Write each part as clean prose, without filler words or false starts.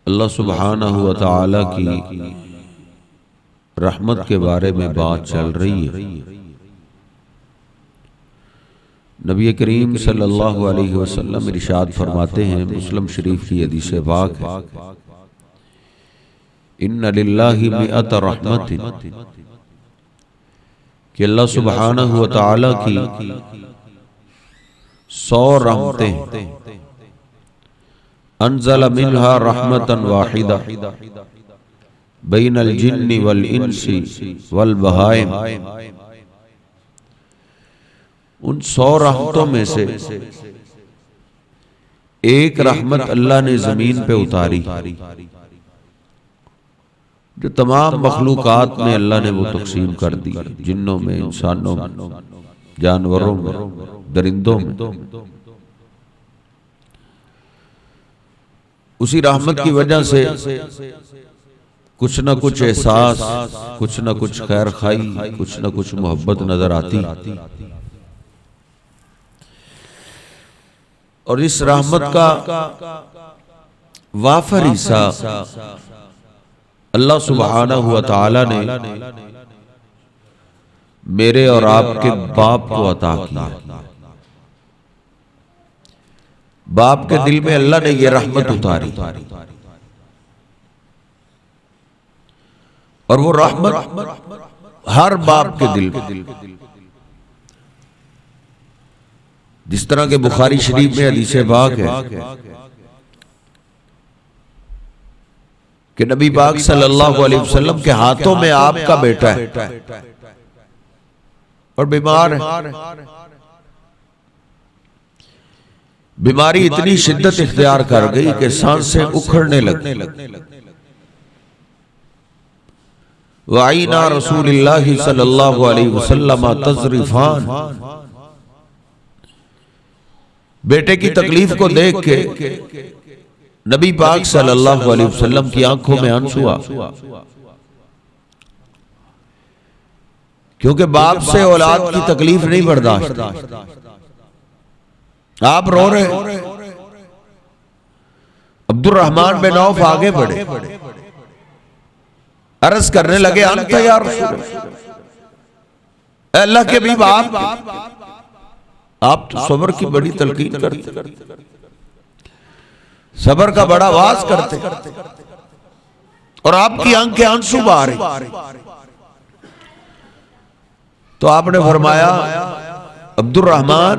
अल्लाह सुब्हानहु व तआला की रहमत के बारे में बात चल रही है। नबी करीम सल्लल्लाहु अलैहि वसल्लम इरशाद फरमाते हैं, मुस्लिम शरीफ की हदीस पाक है, इन्ना लिल्लाहि मिअत रहमतिन, कि अल्लाह सुब्हानहु व तआला की 100 रहमतें, अनज़ल मिन्हा रहमतन वाहिदा बैनल जिन्नि वल इंसी वल बहाइम, उन 100 रहमतों में से एक रहमत अल्लाह ने जमीन पे उतारी, जो तमाम मखलूकात में अल्लाह ने वो तकसीम कर दी, जिन्नों में, इंसानों में, जानवरों में, दरिंदों में। उसी रहमत की वजह से कुछ न कुछ एहसास, कुछ न कुछ खैर खाई, कुछ न कुछ मोहब्बत नजर आती। और इस रहमत का वाफर हिस्सा अल्लाह सुब्हानहु व तआला ने मेरे और आपके बाप को अता किया। बाप के दिल में अल्लाह ने यह रहमत उतारी, और वो रहमत हर बाप के दिल में, जिस तरह के बुखारी शरीफ में हदीस पाक है कि नबी पाक सल्लल्लाहु अलैहि वसल्लम के हाथों में आपका बेटा है और बीमार है। बीमारी इतनी शिद्दत इख्तियार कर गई कि सांसें उखड़ने लगी। वाइना रसूलिल्लाहि सल्लल्लाहु अलैहि वसल्लम तज़रिफान, बेटे की तकलीफ को देख के नबी पाक सल्लल्लाहु अलैहि वसल्लम की आंखों में आंसू आ, क्योंकि बाप से औलाद की तकलीफ नहीं बर्दाश्त। आप रो रहे, अब्दुर रहमान बिन औफ आगे बढ़े, अर्ज करने लगे, अंत या रसूल, अल्लाह के भी बाप, आप तो सब्र की बड़ी तलकीन करते, सब्र का बड़ा वाज करते, और आपकी आंखें आंसू बहा रही। तो आपने फरमाया, अब्दुर रहमान,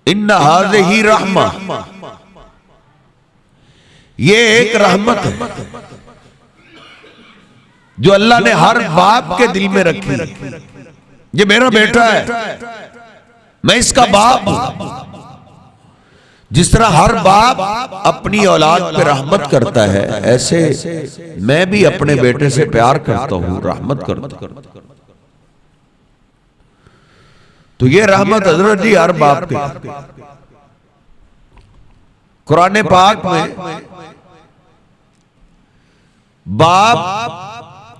इन्ना हाज़िही रहमा, ये एक रहमत है जो अल्लाह ने हर बाप के दिल में रखी। ये मेरा बेटा है, मैं इसका बाप हूं। जिस तरह हर बाप अपनी औलाद पे रहमत करता है, ऐसे मैं भी अपने बेटे से प्यार करता हूं, रहमत करता हूं। तो ये रहमत हजरत जी हर बाप के। कुरान पाक में बाप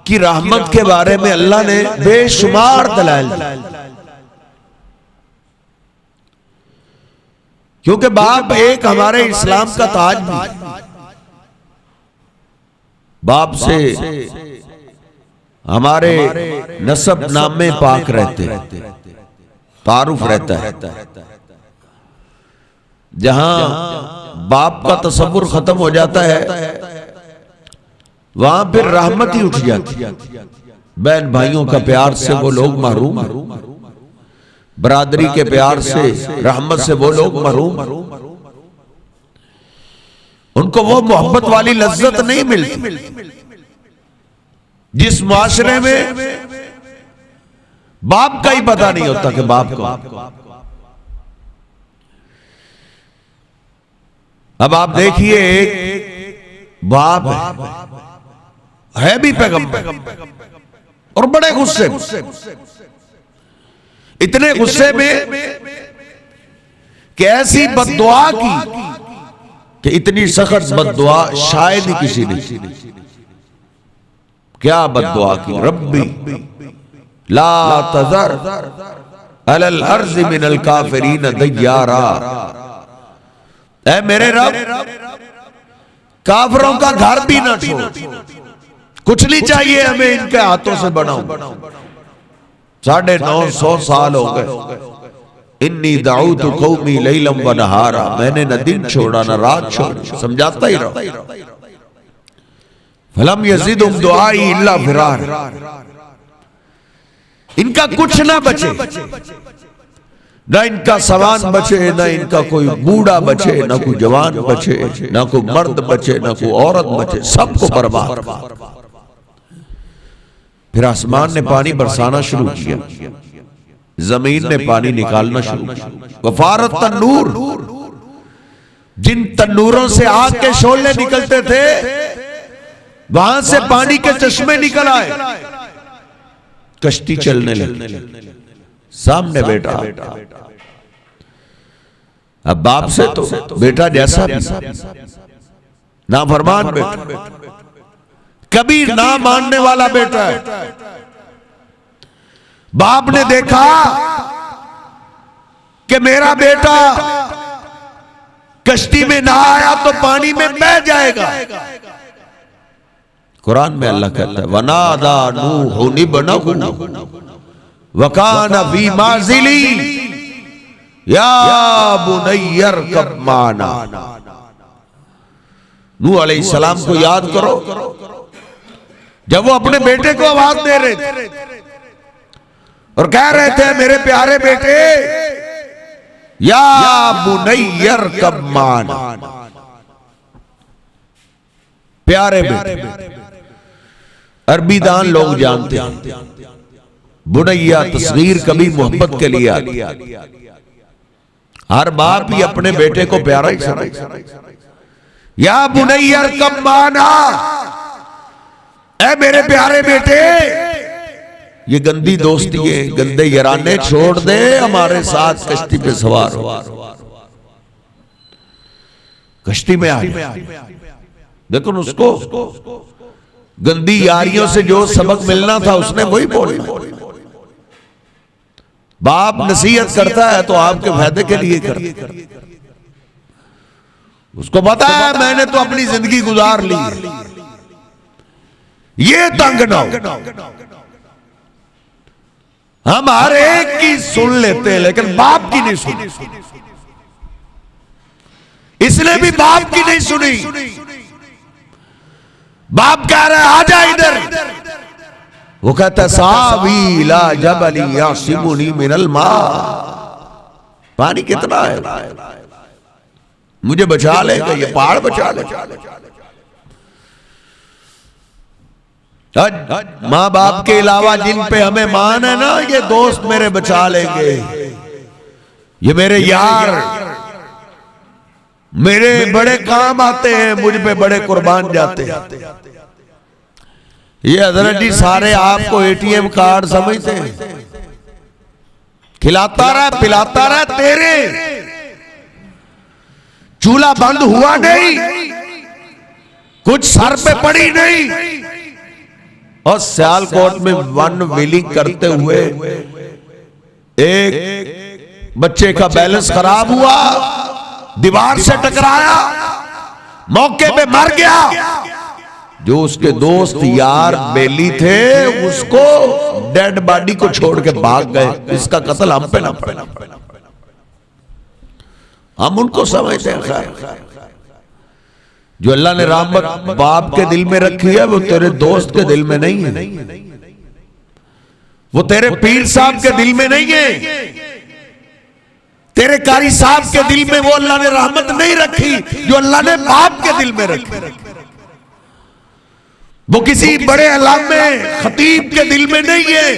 की रहमत के बारे में अल्लाह ने बेशुमार दलाइल, क्योंकि बाप एक हमारे इस्लाम का ताज भी। बाप से हमारे नसब नामे पाक रहते, तारुफ रहता है। जहां बाप का तसव्वुर खत्म हो जाता है, वहां फिर रहमत ही उठ जाती। बहन भाइयों का प्यार से वो लोग महरूम, बरादरी के प्यार से, रहमत से वो लोग महरूम। उनको वो मोहब्बत वाली लज्जत नहीं मिलती जिस माशरे में बाप का ही पता नहीं होता कि बाप को। अब आप देखिए, एक बाप है भी पैगंबर और बड़े गुस्से, इतने गुस्से में कि ऐसी बद्दुआ की कि इतनी सख्त बद्दुआ शायद ही किसी ने। क्या बद्दुआ की? रब्बी ला तज़र अलल अर्ज़ मिनल काफ़िरीन दय्यारा, ऐ मेरे रब, काफिरों का घर भी ना छोड़, कुछ नहीं चाहिए हमें इनके हाथों से बनाओ। 950 साल हो गए। इन्नी दाऊतु कौमी लैलम व नहारा, मैंने न दिन छोड़ा न रात छोड़ी, समझाता ही रहो। फलम यज़िदुम दुआई इल्ला फिरार, इनका कुछ ना बचे, ना इनका सामान बचे, ना इनका कोई बूढ़ा बचे, ना कोई जवान बचे, ना कोई मर्द बचे, ना कोई औरत बचे, सबको बर्बाद। फिर आसमान ने पानी बरसाना शुरू किया, जमीन ने पानी निकालना शुरू किया। वफारत तन्नूर, जिन तन्नूरों से आग के शोले निकलते थे वहां से पानी के चश्मे निकल आए, कश्ती चलने लगी। सामने बेटा, अब बाप से तो बेटा जैसा भी, नाफरमान बेटा, कभी ना मानने वाला बेटा है। बाप ने देखा कि मेरा बेटा कश्ती में ना आया तो पानी में बह जाएगा। कुरान में अल्लाह कहता है वनादा नूह इब्नहु वकाना फी माज़िली या बुनय्यर कब माना। नूह अलैहिस्सलाम को याद करो जब वो अपने बेटे को आवाज दे रहे थे और कह रहे थे मेरे प्यारे बेटे या बुनय्यर कब माना, प्यारे बेटे। अरबी दान लोग जानते हैं बुनैया तस्गीर कभी मोहब्बत के लिए आती। हर बाप ही अपने बेटे को प्यारा ही समझे। या बुनैया कब माना, ऐ मेरे प्यारे बेटे ये गंदी दोस्ती है, गंदे याराने छोड़ दे, हमारे साथ कश्ती पे सवार हो। कश्ती में आ गया। देखो उसको गंदी यारियों से जो सबक मिलना था उसने वही बोला। बाप नसीहत करता है तो आपके फायदे के लिए करता है। उसको पता है मैंने तो अपनी जिंदगी गुजार ली है, ये तंग ना हो। हम हर एक की सुन लेते हैं लेकिन बाप की नहीं सुनी। इसने भी बाप की नहीं सुनी। बाप कह रहा है आजा इधर, वो कहता है सावी ला जबली यासिमुनी मिनल मा, पानी कितना है मुझे बचा लेगा, ये पहाड़ बचा लेगा। माँ बाप के अलावा जिन पे हमें मान है ना, ये दोस्त मेरे बचा लेंगे, ये मेरे यार मेरे बड़े काम आते हैं, मुझ पे बड़े कुर्बान जाते हैं। ये हजरत जी सारे आपको एटीएम कार्ड समझते हैं, खिलाता रहा पिलाता रहा, तेरे चूल्हा बंद हुआ नहीं, कुछ सर पे पड़ी नहीं। और सियालकोट में वन व्हीलिंग करते हुए एक बच्चे का बैलेंस खराब हुआ, दीवार से टकराया, मौके पे मर गया। जो उसके दोस्त यार बेली थे उसको डेड बॉडी को छोड़ के भाग गए। इसका कत्ल हम पे ना पड़े, हम उनको समझते हैं। खैर जो अल्लाह ने रहमत बाप के दिल में रखी है वो तेरे दोस्त के दिल में नहीं है, वो तेरे पीर साहब के दिल में नहीं है, तेरे कारी साहब के दिल में वो अल्लाह ने रहमत नहीं रखी जो अल्लाह ने बाप के दिल में रखी। वो किसी बड़े अल्लामे खतीब के दिल में नहीं है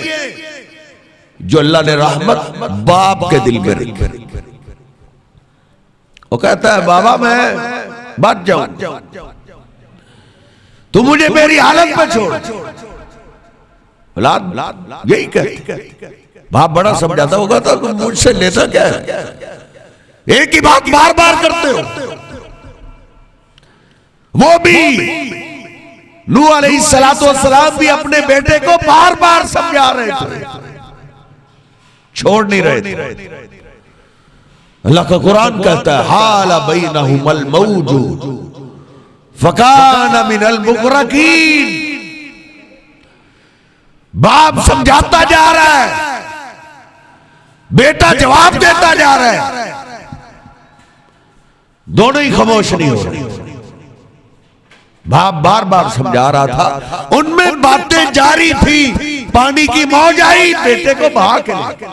जो अल्लाह ने रहमत बाप के दिल में रखी। वो कहता है बाबा मैं बच जाऊं, तू मुझे मेरी हालत में छोड़। औलाद यही कहती, बाप बड़ा समझाता होगा तो मुझसे लेता क्या है, एक ही बात बार बार करते हो। वो भी नूह अलैहिस्सलातु वस्सलाम भी अपने बेटे को बार बार समझा रहे थे, छोड़ नहीं रहे थे। अल्लाह का कुरान कहता है हाला बैनहुमल मौजू फकान मिनल मुगरकीन। बाप समझाता जा रहा है, बेटा जवाब देता जा रहा है, दोनों ही खामोश नहीं हो रहे। बाप बार बार समझा रहा था, उनमें बातें जारी थी। पानी की मौज आई, बेटे को बहा के ले।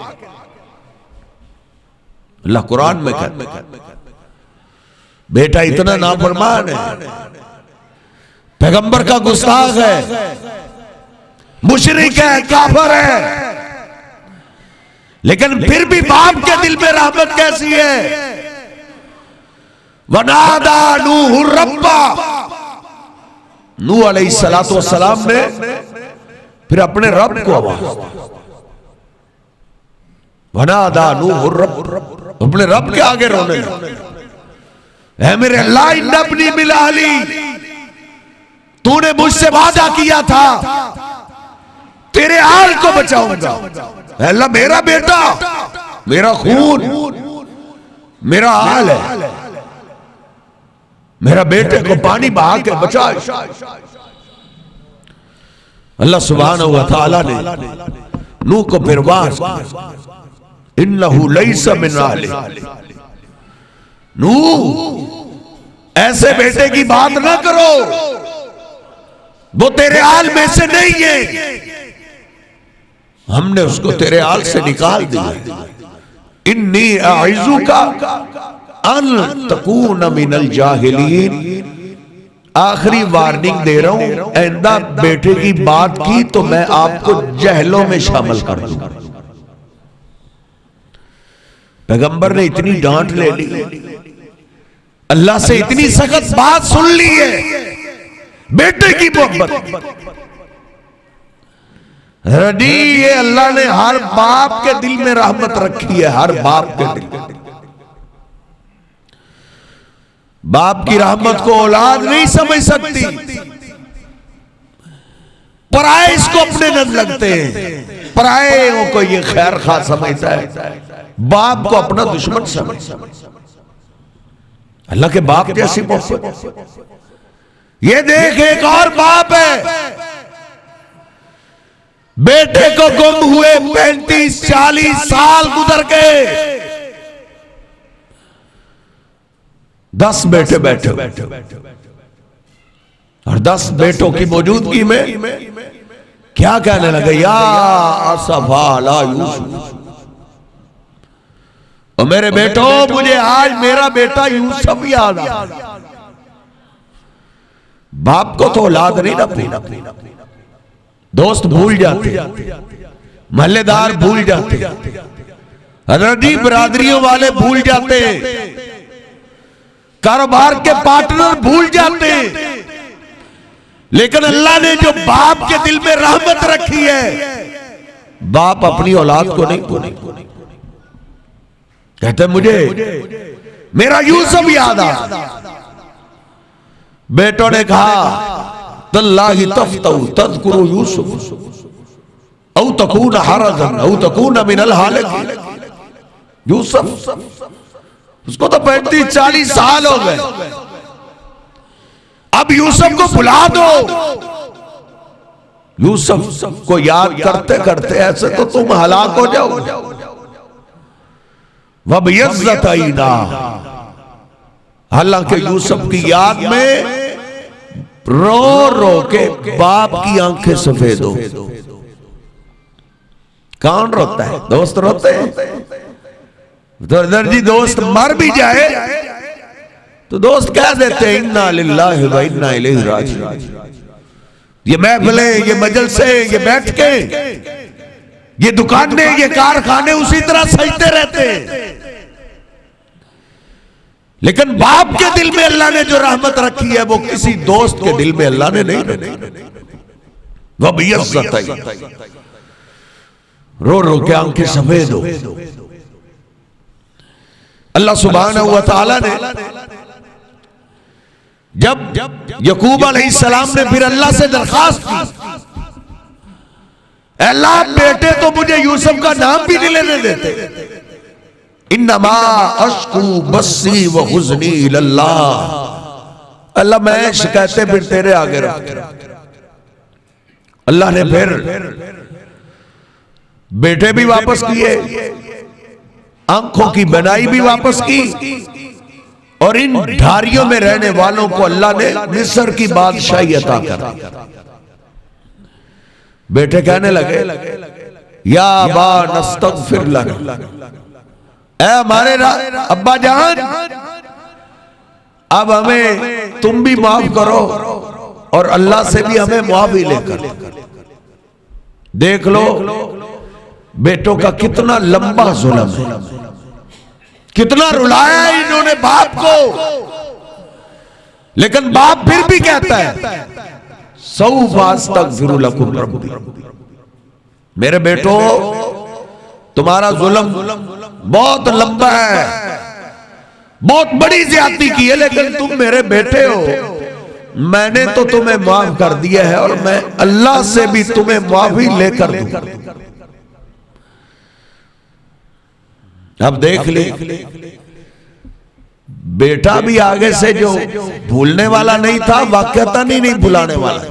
अल्लाह कुरान में कहता, बेटा इतना नाफरमान है, पैगंबर का गुस्ताख है, मुशरिक है, काफिर है, लेकिन फिर भी बाप के दिल में रहमत कैसी है। वनादा नूह रब्बा, नूह अलैहिस्सलातु वस्सलाम ने फिर अपने रब को आवाज दी। वनादा नूह रब्ब, अपने रब के आगे रोने लगे, ऐ मेरे अल्लाह इन्नबनी मिलाली, तूने मुझसे वादा किया था तेरे आल को बचाऊंगा। अल्लाह मेरा बेटा, मेरा खून, मेरा आल है, मेरा बेटे को पानी बहा के बचा। अल्लाह सुब्हानहू व तआला ने नूह को फिर वाज, इन्नहु लैसा मिन अहलिक, नूह ऐसे बेटे की बात ना करो, वो तेरे आल में से नहीं है, हमने उसको तेरे आल से निकाल दिया। इन्नी अइज़ुका अन तकून मिनल जाहिलीन, आखिरी वार्निंग दे रहा हूं, आइंदा बेटे की बात की तो मैं आपको जहलों में शामिल कर दूंगा। पैगंबर ने इतनी डांट ले ली, अल्लाह से इतनी सख्त बात सुन ली है, बेटे की मोहब्बत रडी, ये अल्लाह ने हर बाप के दिल में रहमत रखी है, हर बाप के दिल में। बाप की रहमत को औलाद नहीं समझ सकती, पराए इसको अपने नजर लगते हैं, पराए को ये खैर खा समझता है, बाप को अपना दुश्मन समझता। अल्लाह के बाप जैसी मोहब्बत। ये देख, एक और बाप है, बेटे को गुम हुए 35-40 साल गुजर गए, 10 बेटे बैठे और 10 बेटों की मौजूदगी में क्या कहने लगे, या असफा अला यूसुफ, और मेरे बेटों मुझे आज मेरा बेटा यूसुफ याद आ। बाप को तो औलाद नहीं रखती, दोस्त भूल जाते, महल्लेदार भूल जाते, हजरती बरादरियों वाले भूल जाते, कारोबार के पार्टनर भूल जाते, लेकिन अल्लाह ने जो बाप के दिल में रहमत रखी है, बाप अपनी औलाद को नहीं भूले। कहते मुझे मेरा यूसुफ याद आ। बेटों ने कहा, तल्लाहि तफ्तउ तज़कुरु यूसुफ औ तकून हरजन औ तकून मिनल हालिक। यूसुफ, उसको तो 35-40 साल हो गए, अब यूसुफ को बुला दो। यूसुफ को याद करते करते ऐसे तो तुम हलाक हो जाओगे। वब यज़्ज़त आईना, हालांकि यूसुफ की याद में रो रो के बाप की आंखें सफेद हो। कौन रोता है? दोस्त रोते हैं। तो दर्जी दोस्त मर भी जाए तो दोस्त कह देते हैं इन्ना लिल्लाहि व इन्ना इलैहि राजिऊन। ये महफिलें, ये मजलिसें, ये बैठ के, ये दुकानें, ये कारखाने उसी तरह सजते रहते हैं, लेकिन बाप के दिल में अल्लाह ने जो रहमत रखी है वो किसी दोस्त के दिल में अल्लाह ने नहीं रखी। वब यज़्ज़त आई, रो रो के आंखें सफेद हो। अल्लाह सुब्हानहू व तआला ने जब यकूब अलैहिस्सलाम ने फिर अल्लाह से दरखास्त की, अल्लाह बेटे तो मुझे यूसुफ का नाम भी नहीं लेने देते। इन्नमा अश्कू बस्सी व हुज़नी इलल्लाह, अल्लाह मैं शिकायतें फिर तेरे आगे रख। अल्लाह ने फिर बेटे भी वापस किए, आंखों की बनाई भी वापस की, और इन ढारियों में रहने वालों को अल्लाह ने मिस्र की बादशाही अता कर दी। बेटे कहने लगे या बा नस्तगफिर लना, ऐ हमारे अब्बा जान अब हमें तुम भी माफ करो और अल्लाह से भी हमें मुआफी लेकर। देख लो बेटों का कितना लंबा जुल्म है, कितना रुलाया इन्होंने बाप को, लेकिन बाप फिर भी कहता है सौफास्तगफिरु लकुम रब्बी, मेरे बेटो तुम्हारा जुल्म बहुत लंबा है, बहुत बड़ी ज्यादती की है, लेकिन तुम मेरे बेटे हो, मैंने तो तुम्हें माफ कर दिया है और मैं अल्लाह से भी तुम्हें माफी लेकर दूंगा। अब देख ले बेटा भी आगे से जो भूलने वाला नहीं था, वाकईतन ही नहीं भुलाने वाला।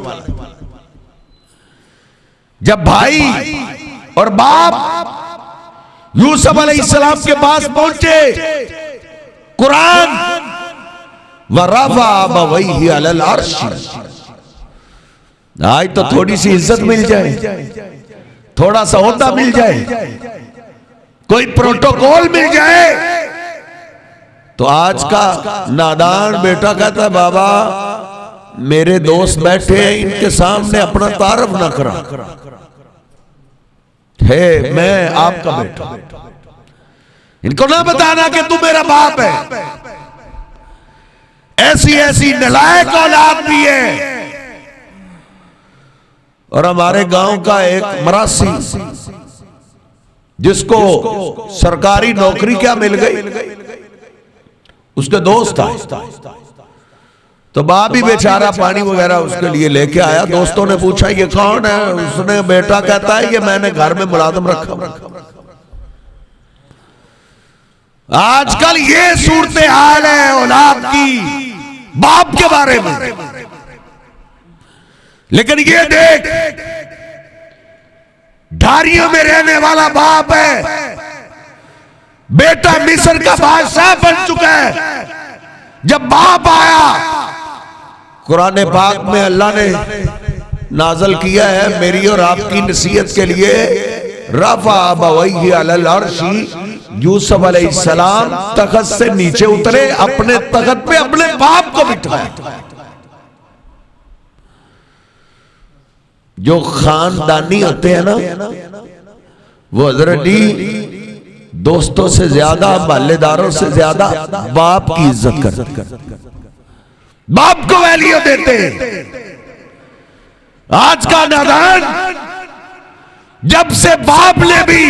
जब भाई और बाप यूसुफ अलैहिस्सलाम के पास पहुंचे, कुरान वरफ़ा अबवैहि अलल अर्श, आज तो थोड़ी सी इज्जत मिल जाए, थोड़ा सा ओहदा मिल जाए, कोई प्रोटोकॉल मिल जाए, तो आज का नादान बेटा कहता है बाबा मेरे दोस्त बैठे हैं, इनके सामने अपना तारफ ना करा, है मैं आपका बेटा, इनको ना बताना कि तू मेरा बाप है। ऐसी ऐसी नालायक औलाद भी है। और हमारे गांव का एक मरासी जिसको सरकारी नौकरी क्या मिल गई, उसके दोस्त था, तो बाप ही बेचारा पानी वगैरह उसके लिए लेके आया। दोस्तों ने पूछा ये कौन है, उसने बेटा कहता है ये मैंने घर में मुलाजिम रखा। आजकल ये सूरत हाल है औलाद की बाप के बारे में, लेकिन ये देख ढारियों में रहने वाला बाप है, बेटा मिस्र का बादशाह बन चुका है। जब बाप आया, कुरान पाक में अल्लाह ने नाजल किया है मेरी और आपकी नसीहत के लिए, रफ़ा अबवैहि अलल अर्शी, यूसुफ अलैहिस्सलाम तख्त से नीचे उतरे, अपने तख्त पे अपने बाप को बिठाया। जो खानदानी होते हैं ना, वो हजरत जी दोस्तों से ज्यादा, महल्लेदारों से ज्यादा बाप की इज्जत करते, बाप को वैल्यू देते हैं। आज का नादान, जब से बाप ने भी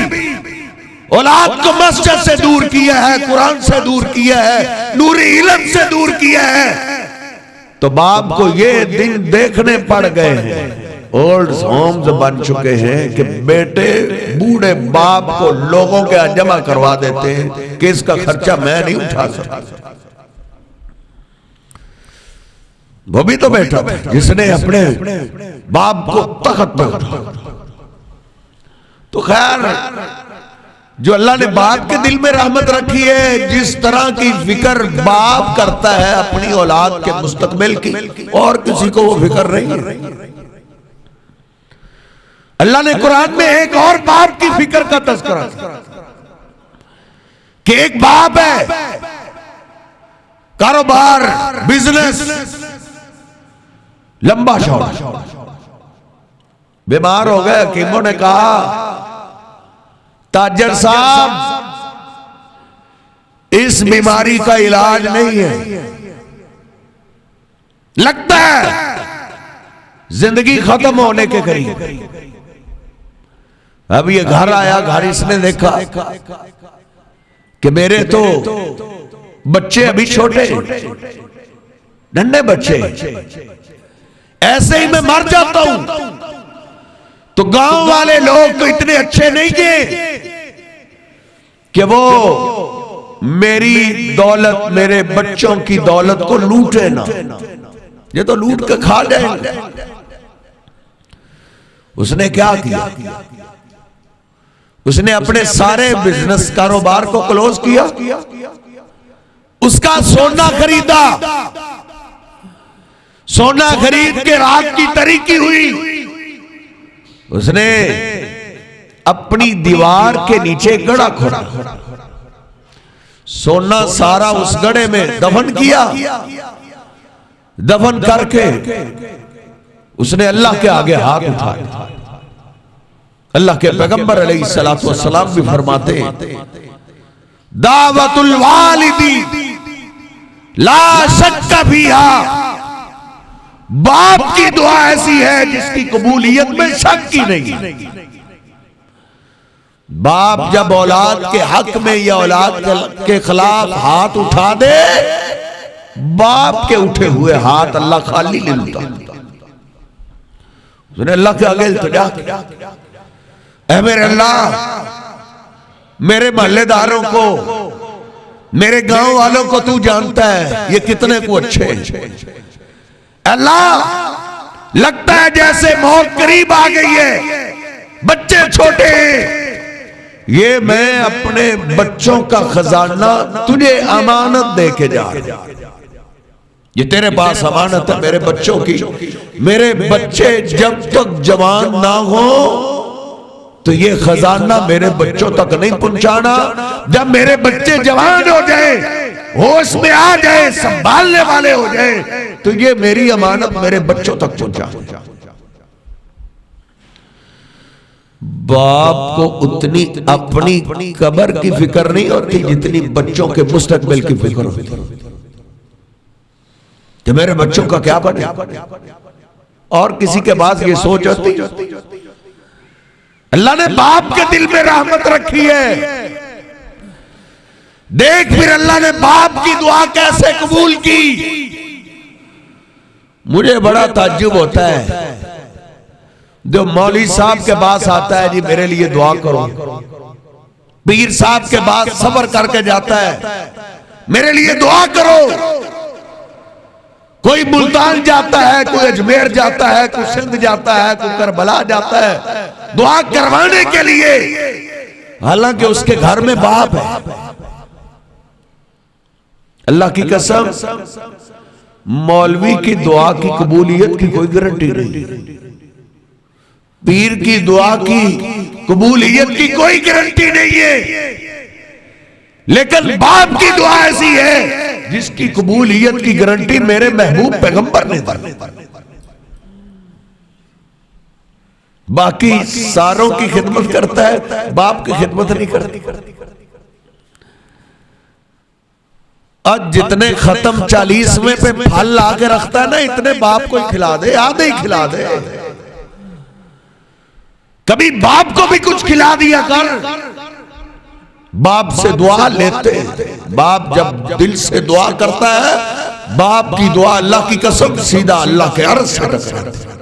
औलाद को मस्जिद से दूर किया है, कुरान से दूर किया है, नूर इल्म से दूर किया है, तो बाप को ये दिन देखने पड़ गए हैं, ओल्ड होम्स बन चुके हैं कि बेटे बूढ़े बाप को लोगों के यहाँ जमा करवा देते हैं कि इसका खर्चा मैं नहीं उठा सकता। वो भी तो बेटा जिसने अपने बाप को तख्त पे उठाया। तो खैर जो अल्लाह ने बाप के दिल में रहमत रखी है, जिस तरह की फिक्र बाप करता है अपनी औलाद के मुस्तकबिल की, और किसी को वो फिक्र नहीं है। अल्लाह ने कुरान में एक और बाप की फिक्र का तज़किरा कि एक बाप है, कारोबार बिजनेस लंबा चौड़ा, बीमार हो गए, हकीमों ने कहा ताजर साहब इस बीमारी का इलाज नहीं है, लगता है जिंदगी खत्म होने के करीब। अब ये घर आया, घर इसने देखा कि मेरे तो बच्चे अभी छोटे, नन्हे बच्चे, ऐसे ही मैं मर जाता हूं तो गांव वाले लोग तो इतने अच्छे नहीं थे कि वो मेरी दौलत, मेरे बच्चों की दौलत को लूटे ना। ये तो लूट के खा जाएंगे। उसने क्या किया? उसने अपने सारे बिजनेस कारोबार को क्लोज किया, उसका सोना खरीदा, सोना खरीद के रात की तरीकी हुई, उसने अपनी दीवार के नीचे गड़ा खोदा, सोना सारा उस गड़े में दफन किया। दफन करके उसने अल्लाह के आगे हाथ उठाए। अल्लाह के पैगंबर अलैहिस्सलातु वस्सलाम भी फरमाते हैं, दावतुल वालिदी ला शक्क फीहा, बाप की दुआ ऐसी है जिसकी कबूलियत में शक ही नहीं। बाप जब औलाद के हक में या औलाद के खिलाफ हाथ उठा दे, बाप के उठे हुए हाथ अल्लाह खाली ले लेता। उसने अल्लाह के आगे इल्तिजा किया, ऐ मेरे अल्लाह, मेरे मोहल्लेदारों को, मेरे गांव वालों को तू जानता है ये कितने को अच्छे हैं। अल्लाह, लगता है जैसे मौत करीब आ गई है, बच्चे छोटे हैं, ये मैं अपने बच्चों का खजाना तुझे अमानत दे के जा रहा हूं। ये तेरे पास अमानत है मेरे बच्चों की। मेरे बच्चे जब तक जवान ना हो तो ये खजाना मेरे बच्चों तक नहीं पहुंचाना। जब मेरे बच्चे जवान हो जाए, होश में आ जाए, संभालने वाले हो जाए, तो ये मेरी अमानत मेरे बच्चों तक पहुंचा। बाप को उतनी अपनी कब्र की फिक्र नहीं होती जितनी बच्चों के मुस्तकबिल की फिक्र होती कि मेरे बच्चों का क्या बने। और किसी के पास ये सोच होती? अल्लाह ने बाप के दिल में रहमत रखी है। देख फिर अल्लाह ने बाप की दुआ कैसे कबूल की। मुझे बड़ा ताज्जुब होता है जो मौलवी साहब के पास आता है, जी मेरे लिए दुआ करो। पीर साहब के पास सब्र करके जाता है, मेरे लिए दुआ करो। कोई मुल्तान जाता है, कोई अजमेर जाता है, कोई सिंध जाता है, कोई करबला जाता है दुआ करवाने के लिए, हालांकि उसके घर में बाप है। अल्लाह की कसम, मौलवी की दुआ की कबूलियत की कोई गारंटी नहीं, पीर की दुआ की कबूलियत की कोई गारंटी नहीं है, लेकिन बाप की दुआ ऐसी है जिसकी कबूलियत की गारंटी मेरे महबूब पैगंबर ने दी। बाकी सारों की खिदमत करता है, बाप की खिदमत नहीं करती। आज जितने खत्म 40वें पे फल ला के रखता है ना, इतने बाप को ही खिला दे, आधे ही खिला दे। कभी बाप को भी कुछ खिला दिया कर। बाप से दुआ लेते, बाप जब दिल से दुआ करता है, बाप की दुआ अल्लाह की कसम सीधा अल्लाह के अर्श से टकराती है।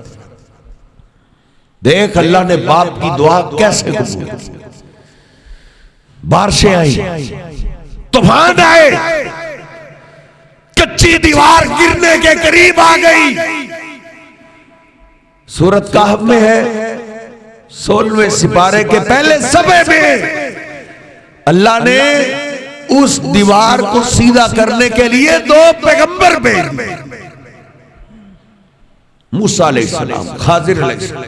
देख अल्लाह ने बाप की दुआ कैसे कबूल की। बारिशें आई, तूफान आए, कच्ची दीवार गिरने के करीब आ गई। सूरत कहफ में है, 16वें सिपारे के पहले सफे में अल्लाह ने उस दीवार को सीधा करने के लिए 2 पैगंबर भेजे, मूसा अलैहिस्सलाम, खाजिर अलैहिस्सलाम।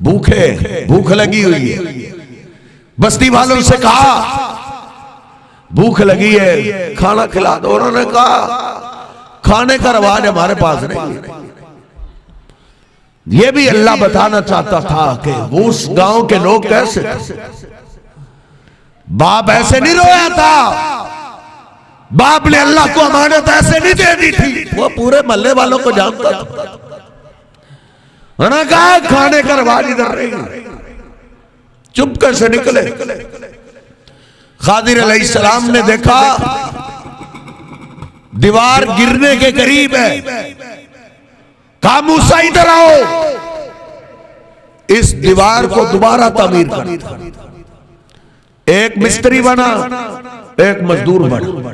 भूख लगी हुई है। बस्ती वालों से कहा भूख लगी है, खाना खिला दो। उन्होंने कहा खाने का रवाज हमारे पास नहीं है। ये भी अल्लाह बताना चाहता था कि वो उस गांव के लोग कैसे थे। बाप ऐसे नहीं रोया था, बाप ने अल्लाह को अमानत ऐसे नहीं दे दी थी। वो पूरे मोहल्ले वालों को जानता था। उन्होंने कहा खाने का रवाज इधर नहीं। चुपके से निकले। खादिर अलैहिस्सलाम ने देखा दीवार गिरने के करीब है। कहा मूसा इधर आओ, इस दीवार को दोबारा तामीर कर। एक मिस्त्री बना, एक मजदूर बना,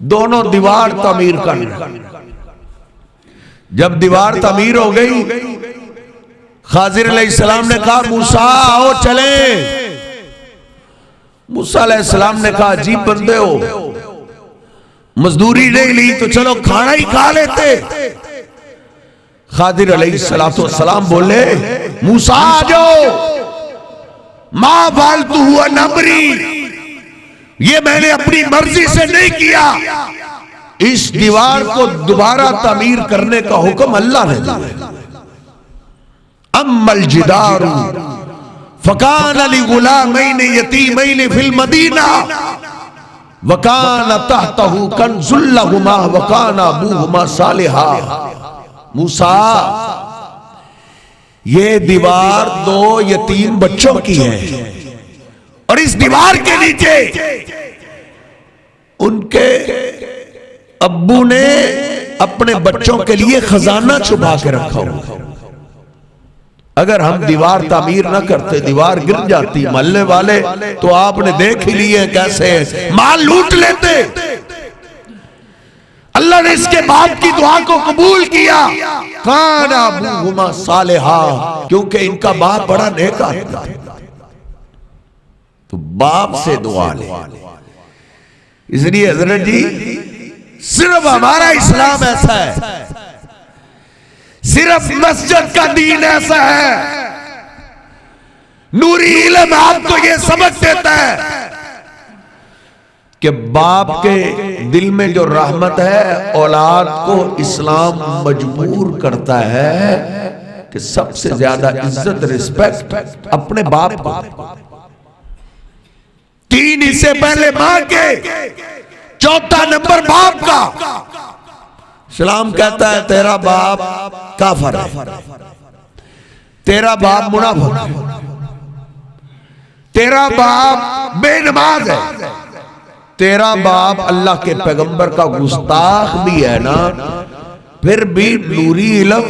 दोनों दीवार तामीर कर। जब दीवार तामीर हो गई, खाजिर अलैहिस्सलाम ने कहा मूसा आओ चले। मूसा अलैहिस्सलाम ने कहा अजीब बंदे हो, मजदूरी नहीं ली तो चलो खाना ही खा लेते। खाजिर अलैहिस्सलाम बोले मूसा आ जाओ, मां फालतू हुआ नमरी, ये मैंने अपनी मर्जी से नहीं किया। इस दीवार को दोबारा तामीर करने का हुक्म अल्लाह ने दिया। Ammal जिदारु फकान Ali गुलामैन यतीमैन fill Medina वकान तहतहु कंजुल लहुमा वकान अबूहुमा सालिहा। मूसा, ये दीवार 2 यतीम बच्चों की है और इस दीवार के नीचे उनके अब्बू ने अपने बच्चों के लिए खजाना छुपा के रखा हुआ। अगर हम दीवार तामीर ना करते, दीवार गिर जाती, मोहल्ले वाले तो आपने देख ही लिए कैसे माल लूट लेते। अल्लाह ने इसके बाप की दुआ को कबूल किया। काना अबूहुमा सालिहा, क्योंकि इनका बाप बड़ा नेक आदमी था। तो बाप से दुआ ले। इसलिए हजरत जी, सिर्फ हमारा इस्लाम ऐसा है, सिर्फ मस्जिद का दीन ऐसा है। नूरी इल्म आपको ये सबक देता है कि बाप के दिल में जो रहमत है, औलाद को इस्लाम मजबूर करता है कि सबसे ज्यादा इज्जत रिस्पेक्ट अपने बाप को। 3 हिस्से पहले मां के, 4था नंबर बाप का। इस्लाम कहता है तेरा बाप काफिर है, तेरा बाप मुनाफिक है, तेरा बाप बेनमाज है, तेरा बाप अल्लाह के पैगंबर का गुस्ताख भी है ना, फिर भी नूरी इल्म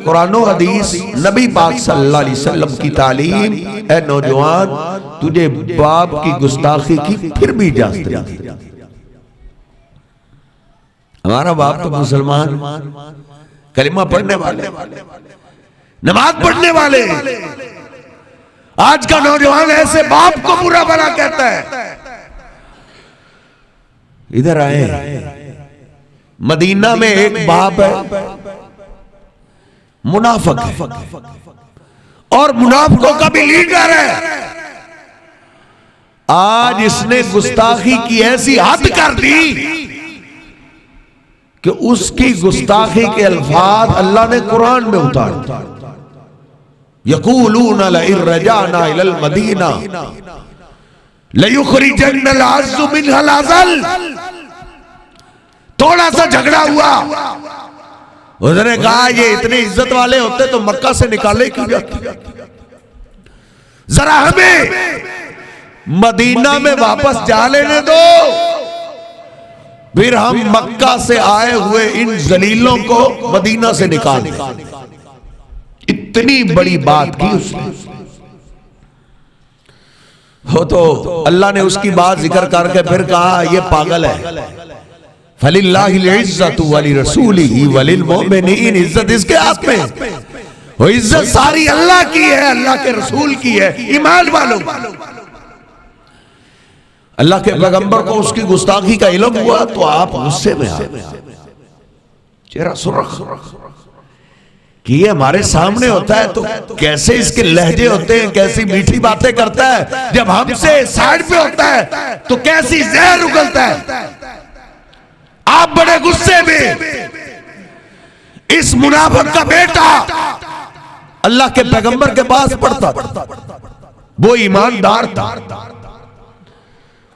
कुरान और हदीस नबी पाक सल्लल्लाहु अलैहि वसल्लम की तालीम, ए नौजवान तुझे बाप की गुस्ताखी की फिर भी इजाजत नहीं। हमारा बाप तो मुसलमान, कलिमा पढ़ने वाले, नमाज पढ़ने वाले। आज का नौजवान ऐसे बाप को बुरा भला कहता है। इधर आए, मदीना में एक बाप है, मुनाफिक है और मुनाफिकों का भी लीडर है। आज इसने गुस्ताखी की ऐसी हद कर दी कि उसकी गुस्ताखी के अल्फाज अल्लाह ने कुरान में उतार दिए। यक़ूलूना लइन रजाना इलल मदीना लयुखरिजन्नल अज़्ज़ु मिनहल अज़ल। थोड़ा सा झगड़ा हुआ, उसने कहा ये इतने इज्जत वाले होते तो मक्का से निकाले क्यों जाते, जरा हमें मदीना में वापस जा लेने दो, फिर हम मक्का से आए हुए इन जलीलों को मदीना से निकाल दें। इतनी बड़ी बात की उसने। हो तो अल्लाह ने उसकी बात जिक्र करके फिर कहा ये पागल है। फलिल्लाहिल इज्जतु वली रसूलिही वलिल मोमिनीन, इज्जत इसके हाथ में। वो इज्जत सारी अल्लाह की है, अल्लाह के रसूल की है, ईमान वालों। अल्लाह के पैगंबर को उसकी गुस्ताखी का इल्म हुआ तो आप गुस्से में आ गए, चेहरा सुर्ख कि ये हमारे सामने होता है तो कैसे इसके लहजे होते हैं, कैसी मीठी बातें करता है, जब हमसे साइड पे होता है तो कैसी जहर उगलता है। आप बड़े गुस्से में। इस मुनाफिक का बेटा अल्लाह के पैगंबर के पास पढ़ता, वो ईमानदार था।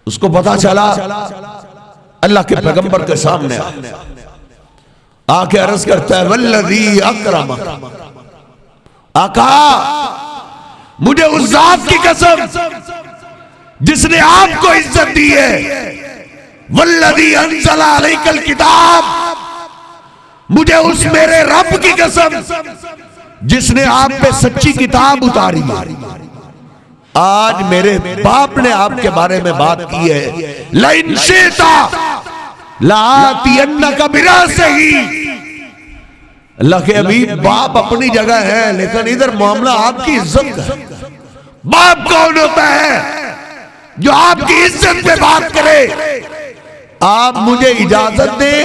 उसको पता चला अल्लाह के पैगंबर के सामने आके अर्ज करता है वल्लज़ी अकरम, आका मुझे उस जात की कसम जिसने आपको इज्जत दी है, वल्लज़ी अंज़ला अलैकल किताब, मुझे उस मेरे रब की कसम जिसने आप पे सच्ची किताब उतारी है। आज मेरे बाप ने आपके बारे में बात की है, लइन शिता लातियन्नका बिरासिही, अल्लाह के हबीब, बाप अपनी जगह है, लेकिन इधर मामला आपकी इज्जत का है। बाप कौन होता है जो आपकी इज्जत पे बात करे? आप मुझे इजाजत दें,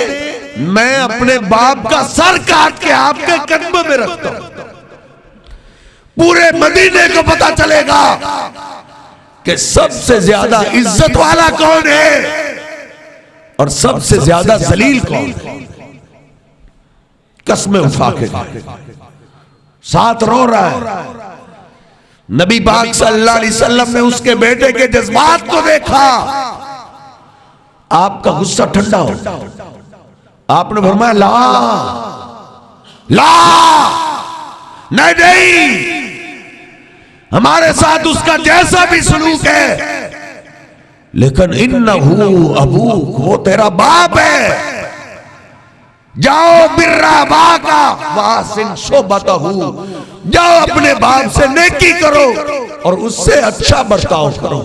मैं अपने बाप का सर काट के आपके कदमों में रखता हूं। पूरे मदीने को पता चलेगा कि सबसे ज्यादा इज्जत वाला कौन है और सबसे ज्यादा जलील कौन है। कसमें उठा के साथ रो रहा है। नबी पाक सल्लल्लाहु अलैहि वसल्लम ने उसके बेटे के जज्बात को देखा। आपका गुस्सा ठंडा हो, आपने फरमाया ला ला, नहीं, हमारे साथ उसका जैसा भी सलूक है, लेकिन इन्नहु अबूक, वो तेरा बाप है। जाओ बिर्रा बाका वासिन शोबतहु, जाओ अपने बाप से नेकी करो और उससे अच्छा बर्ताव करो।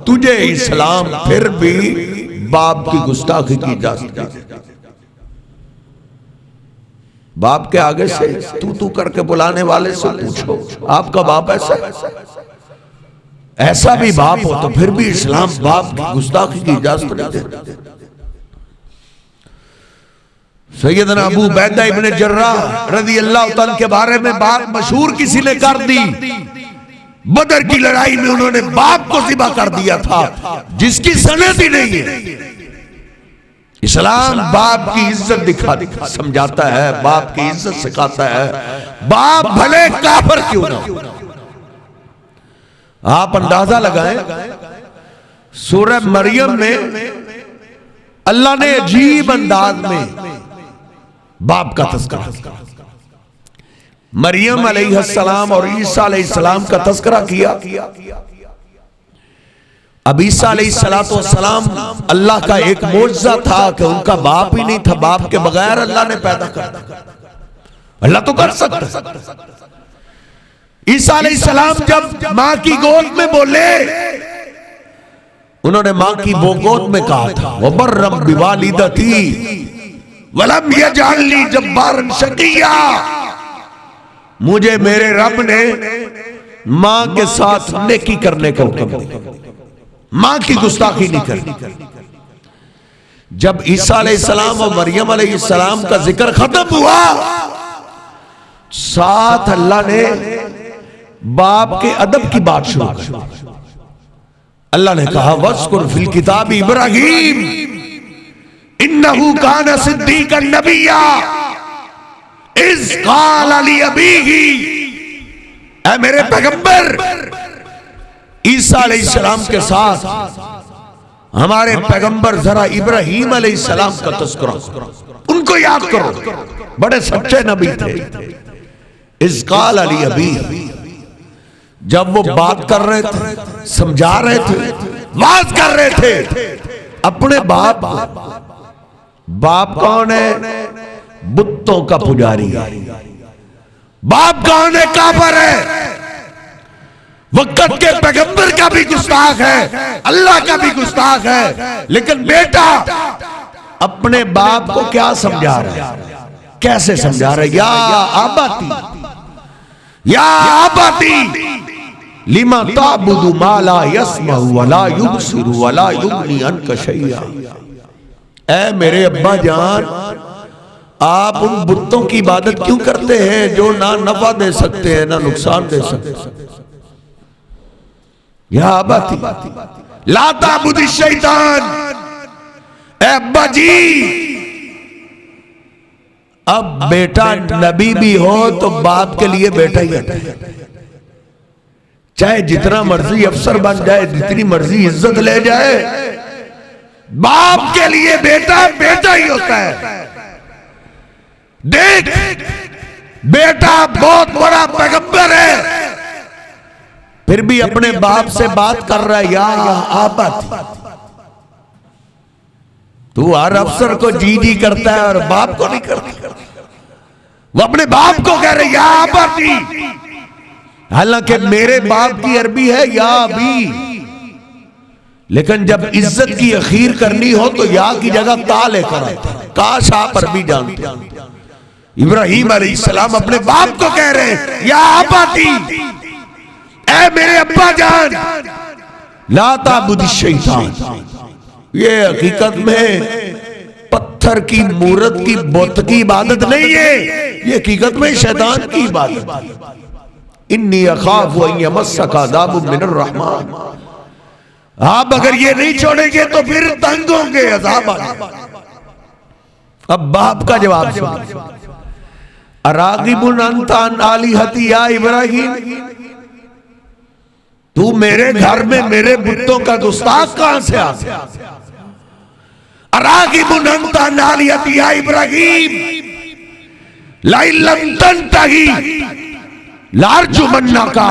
तुझे इस्लाम फिर भी बाप की गुस्ताखी की इजाजत है। बाप के आगे से तू करके बुलाने वाले से पूछो, आपका बाप ऐसा भी बाप हो तो फिर भी इस्लाम बाप की गुस्ताखी की इजाजत नहीं देता। सैयदना अबू उबैदा इब्ने जर्राह रज़ी अल्लाह तआला के बारे में बात मशहूर किसी ने कर दी। बदर की लड़ाई में उन्होंने बाप को ज़िबा कर दिया था, जिसकी सनद ही नहीं है। इस्लाम बाप की इज्जत दिखा समझाता है, बाप की इज्जत सिखाता है, बाप भले काफिर क्यों ना हो। आप अंदाजा लगाएं, सूरह मरियम में अल्लाह ने अजीब अंदाज में बाप का तज़किरा, मरियम अलैहिस्सलाम और ईसा अलैहिस्सलाम का तज़किरा किया। अब ईसा अलैहिस्सलाम अल्लाह का एक मोजज़ा था कि उनका बाप ही नहीं था, बाप के बगैर अल्लाह ने पैदा कर दिया। अल्लाह तो कर सकता। ईसा अलैहिस्सलाम जब मां की गोद में बोले, उन्होंने मां की गोद में कहा था वबर्रम बिवालिदती वलम यजअलनी जब्बारन शकिया, मुझे मेरे रब ने मां के साथ नेकी करने का हुक्म दिया, मां की गुस्ताखी नहीं करनी। जब ईसा अलैहिस्सलाम और मरियम अलैहिस्सलाम का जिक्र खत्म हुआ, साथ अल्लाह ने बाप के अदब की बात शुरू कर। अल्लाह ने कहा वज़कुर फिल किताब इब्राहीम इन्नहु काना सिद्दीकन नबिय्या इज़ क़ाला लि अबीही, ऐ मेरे पैगंबर ईसा अलैहिस्सलाम के साथ हमारे पैगंबर जरा इब्राहीम अलैहिस्सलाम का तज़किरा करो, उनको याद करो, बड़े सच्चे नबी थे। इज़ क़ाला लि अबीही, जब वो बात कर रहे थे, समझा रहे थे, वाज कर रहे थे अपने बाप को। बाप कौन है? बुतों का पुजारी है। बाप कौन है? काफिर है। वक्त के पैगंबर का भी गुस्ताख है, अल्लाह का भी गुस्ताख है। लेकिन बेटा अपने बाप को क्या समझा रहा है? कैसे समझा रहा है? या आबाती, या आबाती लिमा ताबुदु मा ला यस्मउ वला युबसिरु वला युगनी अन्का शैया। ऐ मेरे अब्बा जान, आप उन बुतों की इबादत क्यों करते हैं जो ना नफा दे सकते हैं ना नुकसान दे सकते हैं? या अबाती ला ताबुदि शैतान। ऐ अब्बा जी, अब बेटा नबी भी हो तो बाप के लिए बेटा ही है, चाहे जितना मर्जी अफसर बन जाए, जितनी मर्जी इज्जत ले जाए, बाप के लिए बेटा बेटा ही होता है। देख, बेटा बहुत बड़ा पैगंबर है, फिर भी अपने बाप से बात कर रहा है या आबाती। तू हर अफसर को जी जी करता है और बाप को नहीं करता। वो अपने बाप को कह रहे या आबाती, हालांकि मेरे बाप की अरबी है या अबी, लेकिन जब इज्जत की अखीर करनी हो तो या की जगह ता लेकर आते। काश आप अरबी जानते। इब्राहिम अलैहिस्सलाम अपने बाप को कह रहे हैं, या अबाती, ऐ मेरे अब्बा जान, ला ताबुदी शैतान। ये हकीकत में पत्थर की मूरत की बुत की इबादत नहीं है, ये हकीकत में शैतान की इबादत। इन्नी अखाफु अन यमस्सका अज़ाबुम मिनर रहमान। आप अगर ये नहीं छोड़ेंगे तो फिर तंग होंगे, अज़ाब आएगा। अब बाप का जवाब सुनो, अरागिबुन अंता अन आलिहती या इब्राहिम, तू मेरे घर में मेरे बुतों का गुस्ताख कहां से आ गया? अरागिबुन अंता अन आलिहती या इब्राहिम लाइन लम तंतही लारजुमन्नका,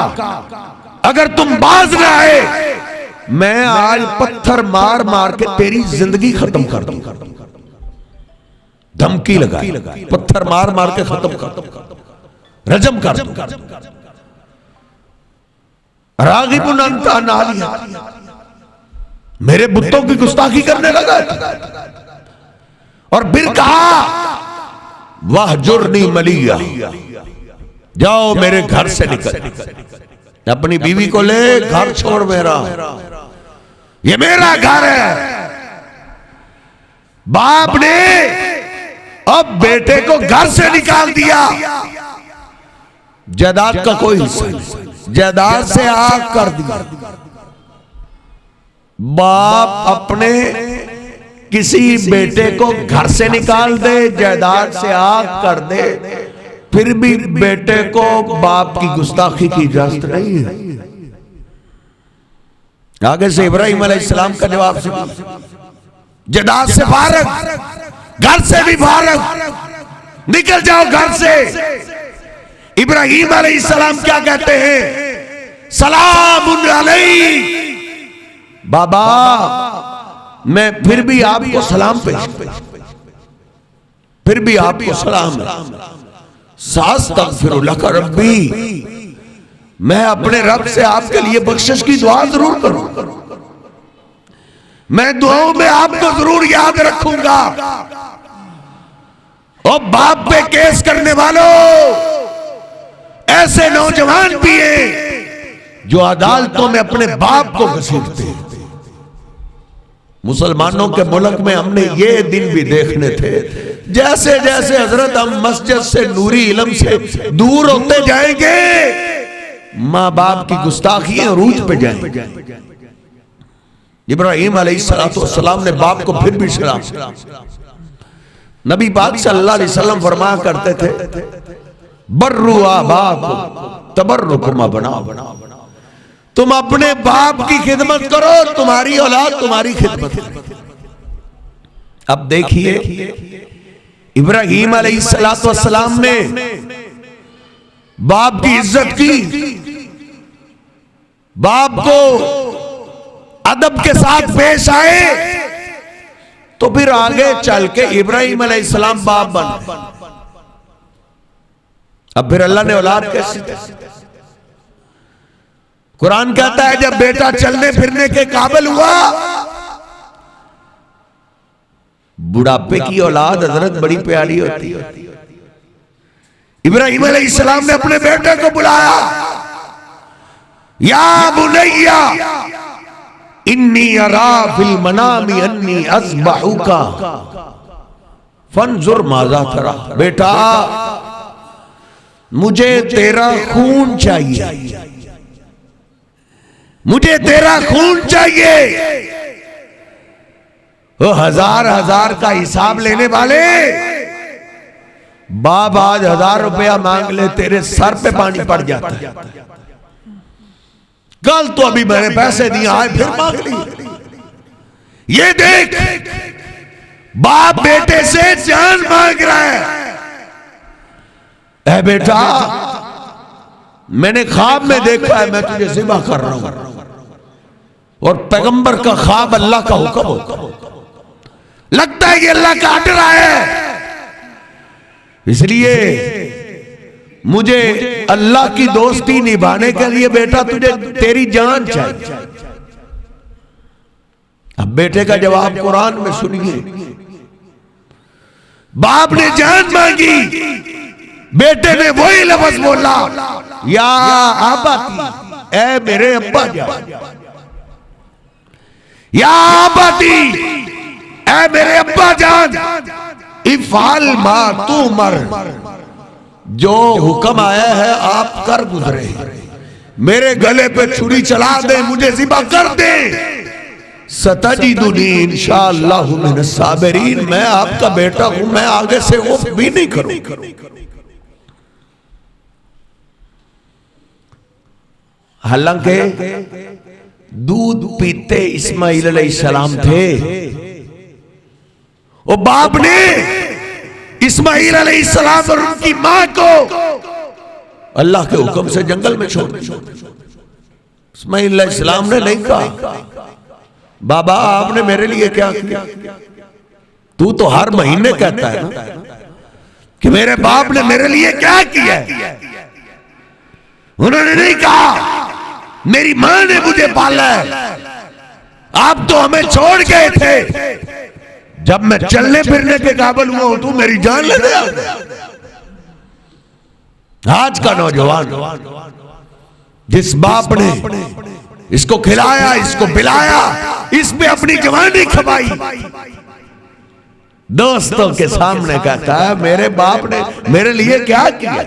अगर तुम बाज ना आए मैं आज पत्थर मार मार के तेरी जिंदगी खत्म कर दूंगा। धमकी लगाई, पत्थर मार मार के खत्म कर, रजम कर। रागिबुन अंता अन आलिहती, मेरे बुतों की गुस्ताखी करने लगा। और फिर कहा वहजुरनी मलिया, जाओ मेरे घर से निकल। अपनी बीवी को ले, घर छोड़ मेरा, ये मेरा घर है। बाप ने अब बेटे को घर से निकाल दिया, जायदाद का कोई हिस्सा नहीं, जायदाद से आग कर दिया। बाप अपने किसी बेटे को घर से निकाल दे, जायदाद से आग कर दे, फिर भी बेटे को बाप की गुस्ताखी की इजाजत नहीं है। आगे से इब्राहिम अलैहिस्सलाम का जवाब सुनो, जायदाद से फारग, घर से भी फारग, निकल जाओ घर से। इब्राहिम अलैहिस्सलाम क्या कहते हैं? सलामुन अलैक, बाबा मैं फिर भी आपको सलाम पेश, फिर भी आपको सलाम है। सास्तगफिरुलक रब्बी, मैं अपने रब से आपके लिए बख्शिश की दुआ जरूर करूं, मैं दुआओं में आपको जरूर याद रखूंगा। और बाप पे केस करने वालों, ऐसे नौजवान भी हैं जो अदालतों में अपने बाप को घसीटते हैं। मुसलमानों के मुल्क में हमने ये दिन भी देखने थे, जैसे जैसे हजरत हम मस्जिद से, नूरी इल्म से दूर होते जाएंगे, माँ बाप की गुस्ताखियां अरूज पे जाएंगे। इब्राहिम अलैहिस्सलाम ने बाप को फिर भी सलाम। नबी पाक सल्लल्लाहु अलैहि वसल्लम फरमाया करते थे, बर्रु आबाकुम तबर्रुकुम अबनाउकुम, तुम अपने बाप की खिदमत करो, तुम्हारी औलाद तुम्हारी खिदमत करे। अब देखिए इब्राहिम अलैहिस्सलाम ने बाप की इज्जत की, बाप को अदब के साथ पेश आए, तो फिर आगे चल के इब्राहिम अलैहिस्सलाम बाप बन। अब फिर अल्लाह ने औलाद कैसी दी? कुरान कहता है जब बेटा चलने फिरने के काबिल हुआ, बुढ़ापे की औलाद हजरत बड़ी प्यारी होती है। इब्राहिम अलैहिस्सलाम ने अपने बेटे को बुलाया, या बुनैया इन्नी अरा फिल मनामी अन्नी अज़बहुका फंजुर माज़ा तरा। बेटा मुझे तेरा खून चाहिए, मुझे तेरा खून चाहिए। वो हजार हजार का हिसाब लेने वाले, बाप आज 1000 रुपया मांग ले, तेरे सर पे पानी पड़ जाता है। कल तो अभी मैंने पैसे दिए, आए फिर मांग ली। ये देख, बाप बेटे से जान मांग रहा है। ऐ बेटा, मैंने ख्वाब में देखा है मैं तुझे ज़िबा कर रहा हूं, और पैगंबर का ख्वाब अल्लाह का हुक्म होता है। लगता है कि अल्लाह का ऑर्डर आया है, इसलिए मुझे अल्लाह की दोस्ती निभाने के लिए बेटा तुझे तेरी जान चाहिए। अब बेटे का जवाब कुरान में सुनिए। बाप ने जान मांगी, बेटे ने वही लफ्ज बोला, या आबाती, ऐ मेरे अब्बा जान, या आबाती, ऐ मेरे अब्बा जान, इफ़ाल मा तुमर, जो हुक्म आया है आप कर गुजरे, मेरे गले पे छुरी चला दे, मुझे ज़िबा कर दे, सतजिदुनी इंशाअल्लाहु मिनस साबिरीन, मैं आपका बेटा हूं, मैं आगे से उफ भी नहीं करूं। हालांकि दूध पीते इस्माइल अलैहिस्सलाम थे, वो बाप ने इस्माइल अलैहिस्सलाम और उनकी मां को अल्लाह के हुक्म से जंगल में छोड़ दिया। इस्माइल अलैहिस्सलाम ने नहीं कहा, बाबा आपने मेरे लिए क्या किया? तू तो हर महीने कहता है ना कि मेरे बाप ने मेरे लिए क्या किया। उन्होंने नहीं कहा मेरी मां ने मुझे पाला है, आप तो हमें छोड़ गए थे, जब मैं चलने फिरने के काबिल हुआ हूं तू मेरी जान ले गया। आज का नौजवान जिस बाप ने इसको खिलाया, इसको पिलाया, इस पे अपनी जवानी खपाई, दोस्तों के सामने कहता है मेरे बाप ने मेरे लिए क्या किया।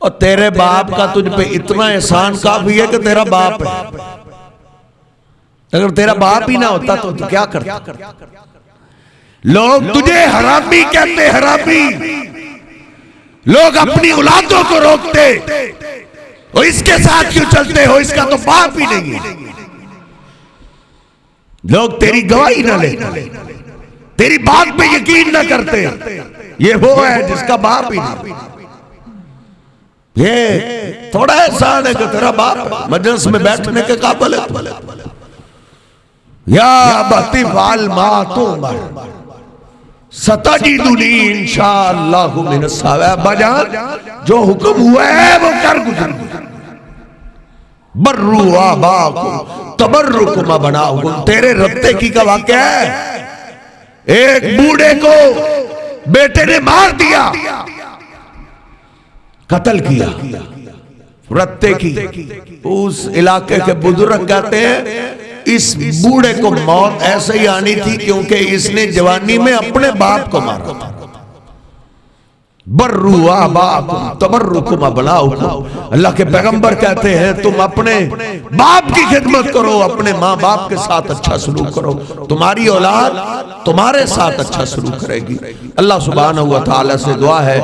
और तेरे बाप का तुझ पे इतना एहसान काफी है कि तेरा बाप है, अगर तेरा बाप ही ना होता तो तू क्या करता। लोग तुझे हरामी कहते, हरामी, लोग अपनी औलादों को रोकते, और इसके साथ क्यों चलते हो, इसका तो बाप ही नहीं है। लोग तेरी गवाही ना लेते, तेरी बात पे यकीन ना करते, ये वो है जिसका बाप ही नहीं। ये थोड़ा एहसान है कि तेरा बाप मजलिस में बैठने के काबिल है। या बती वाल मा तुमर सतजिदुनी इंशाअल्लाहु मिनस साबिरीन, जो हुक्म हुआ है वो कर गुजर। बर्रू आबाकुम तबर्रुकुम बनाउकुम, तेरे रत्ते की का वाक़या है। एक बूढ़े को बेटे ने मार दिया, कत्ल किया, रत्ते की। उस इलाके के बुजुर्ग कहते हैं इस बूढ़े को मौत ऐसे ही आनी थी क्योंकि इसने जवानी में अपने बाप को मारा था। बर्रू आबाकुम तबर्रुकुम बनाउकुम, अल्लाह के पैगंबर कहते हैं तुम अपने बाप की खिदमत करो, अपने माँ बाप के साथ अच्छा सलूक करो, तुम्हारी औलाद तुम्हारे साथ अच्छा सलूक करेगी। अल्लाह सुब्हानहू व तआला से दुआ है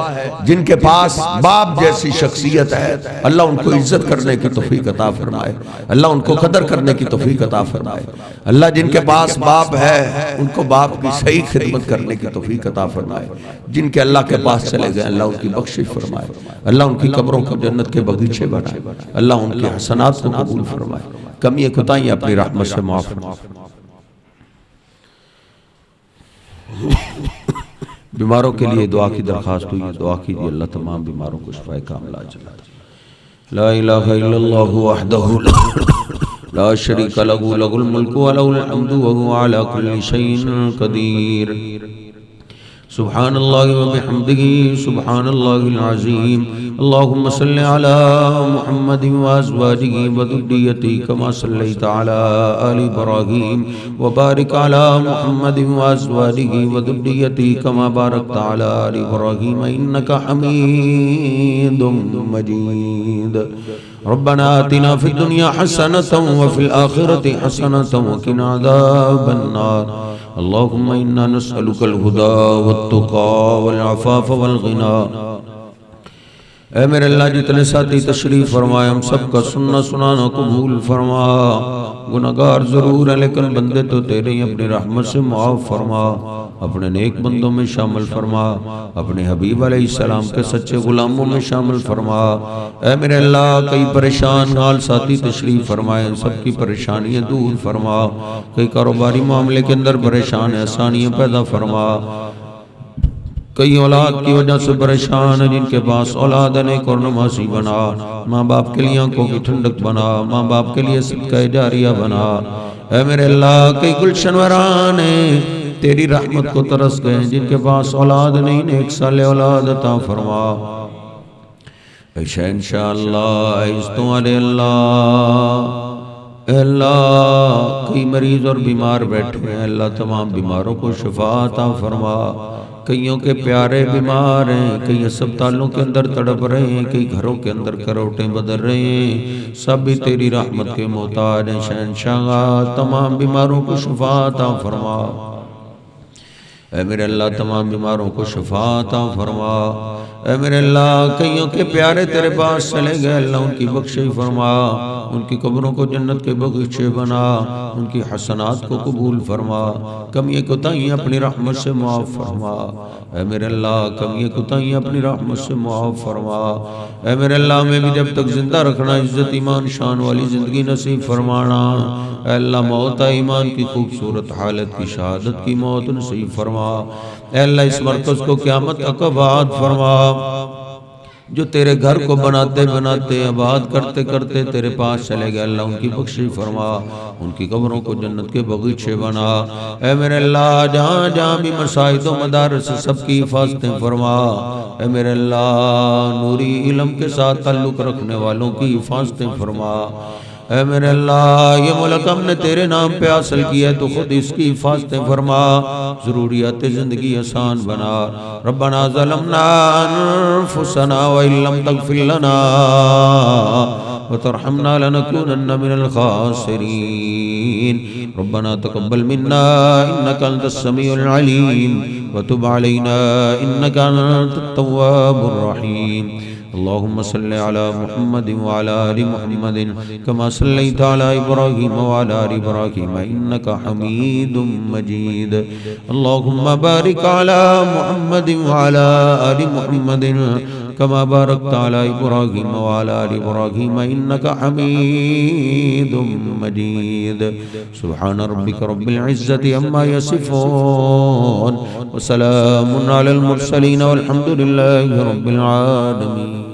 जिनके पास बाप जैसी शख्सियत है, अल्लाह उनको इज्जत करने की तौफीक अता फरमाए, अल्लाह उनको कदर करने की तौफीक अता फरमाए। अल्लाह जिनके पास बाप है उनको बाप की सही खिदमत करने की तौफीक अता फरमाए। जिनके अल्लाह के पास चले गए अल्लाह उनकी बख्शिश फरमाए, अल्लाह उनकी कब्रों को जन्नत के बगीचे बनाए, अल्लाह उनके हसनात को कबूल फरमाए, कमी कोताही अपनी रहमत से माफ फरमाए। बीमारों के लिए दुआ की दरखास्त हुई, दुआ कीजिए अल्लाह तमाम बीमारों को शिफाए कामिला अता। ला इलाहा इल्लल्लाहु वहदहु ला शरीका लहु लहुल मुल्कु व लहुल हम्दु व हुवा अला कुल्लि शैइन कदीर। सुब्हानल्लाहि व बिहम्दिही सुब्हानल्लाहिल अज़ीम। अल्लाहुम्मा सल्लि अला मुहम्मदिन व अज़वाजिही व ज़ुर्रिय्यतिही कमा सल्लैता अला आलि इब्राहीम व बारिक अला मुहम्मदिन व अज़वाजिही व ज़ुर्रिय्यतिही कमा बारकता अला आलि इब्राहीम इन्नका हमीदुम मजीद। रब्बना आतिना फिद दुनिया हसनतन व फिल आखिरति हसनतन व किना अज़ाबन नार। अल्लाहुम्मा इन्ना नस्अलुकल हुदा वत्तुका वल अफ़ाफ़ वल गिना। ऐ मेरे अल्लाह जितने साथी तशरीफ फरमाए हम सबका सुनना सुनाना कबूल फरमा। गुनहगार जरूर है लेकिन बंदे तो तेरे ही, अपनी रहमत से माफ़ फरमा, अपने नेक बंदों में शामिल फरमा, अपने हबीब अलैहिस्सलाम के सच्चे गुलामों में शामिल फरमा। ऐ मेरे अल्लाह कई परेशान हाल साथी तशरीफ फरमाए, सबकी परेशानियाँ दूर फरमा। कई कारोबारी मामले के अंदर परेशान है, आसानियाँ पैदा फरमा। कई औलाद की वजह से परेशान है, जिनके पास औलाद नेक और नमाज़ी बना, माँ बाप के लिए आंखों की ठंडक बना, माँ बाप के लिए सदका जारिया बना। ऐ मेरे अल्लाह कई गुलशन वरान है, तेरी रहमत को तरस गए, जिनके पास औलाद नहीं, नेक साले औलाद अता फरमा। शहंशाह अल्लाह, इज़्ज़तों वाले अल्लाह, अल्लाह कई मरीज और बीमार बैठे हैं, अल्लाह तमाम बीमारों को शिफा अता फरमा। कईयों के प्यारे बीमार हैं, कई अस्पतालों के अंदर तड़प रहे हैं, कई घरों के अंदर करवटें बदल रहे हैं, सब भी तेरी रहमत के मोहताज हैं। शहंशाह तमाम बीमारों को शिफा अता फरमा। ऐ मेरे अल्लाह तमाम बीमारों को शिफा अता फरमा। ऐ मेरे अल्लाह कईयों के प्यारे तेरे पास चले गए, अल्लाह उनकी बख्शिश फरमा, उनकी कब्रों को जन्नत के बगीचे बना, उनकी हसनात को कबूल फरमा, कमियाँ कोताहियाँ अपनी रहमत से मुआफ़ फरमा। ऐ मेरे अल्लाह कमियाँ कोताहियाँ अपनी रहमत से मुआफ़ फरमा। ऐ मेरे अल्लाह में भी जब तक जिंदा रखना, इज्जत ईमान शान वाली ज़िंदगी नसीब फरमाना। ऐ अल्लाह मौत ईमान की खूबसूरत हालत की शहादत की मौत नसीब फरमा। ऐ अल्लाह इस मरकज़ को क़यामत तक आबाद फरमा। जो तेरे घर को बनाते बनाते आबाद करते करते तेरे पास चले गए, अल्लाह उनकी बख्शिश फरमा, उनकी कब्रों को जन्नत के बगीचे बना। ऐ मेरे अल्लाह जहाँ जहाँ भी मसाजिद व मदारस सबकी हिफाजतें फरमा। ऐ मेरे अल्लाह नूरी इल्म के साथ ताल्लुक़ रखने वालों की हिफाजतें फरमा। ऐ मेरे अल्लाह ये मुल्क हमने तेरे नाम पे हासिल किया है, तो खुद इसकी हिफाजतें फरमा, ज़रूरियात ज़िंदगी आसान बना। रब्बना ज़लमना अनफुसना व इल्लम तग़फ़िर लना व तरहमना लनकूनन्न मिनल ख़ासिरीन। रब्बना तक़ब्बल मिन्ना इन्नका अंतस समीउल अलीम व तुब अलैना इन्नका अंतत तव्वाबुर रहीम। अल्लाहुम्मा सल्लि अला मुहम्मद व अला आलि मुहम्मद कमा सल्लैता अला इब्राहीम व अला आलि इब्राहीम इन्नका हमीदुम मजीद। अल्लाहुम्मा बारिक अला मुहम्मद व अला आलि मुहम्मद कमा बारकता अला इब्राहीम व अला आलि इब्राहीम इन्नका हमीदुम मजीद। सुब्हान रब्बिका रब्बिल इज़्ज़ति अम्मा यसिफून व सलामुन अलल मुरसलीन वल्हम्दुलिल्लाहि रब्बिल आलमीन।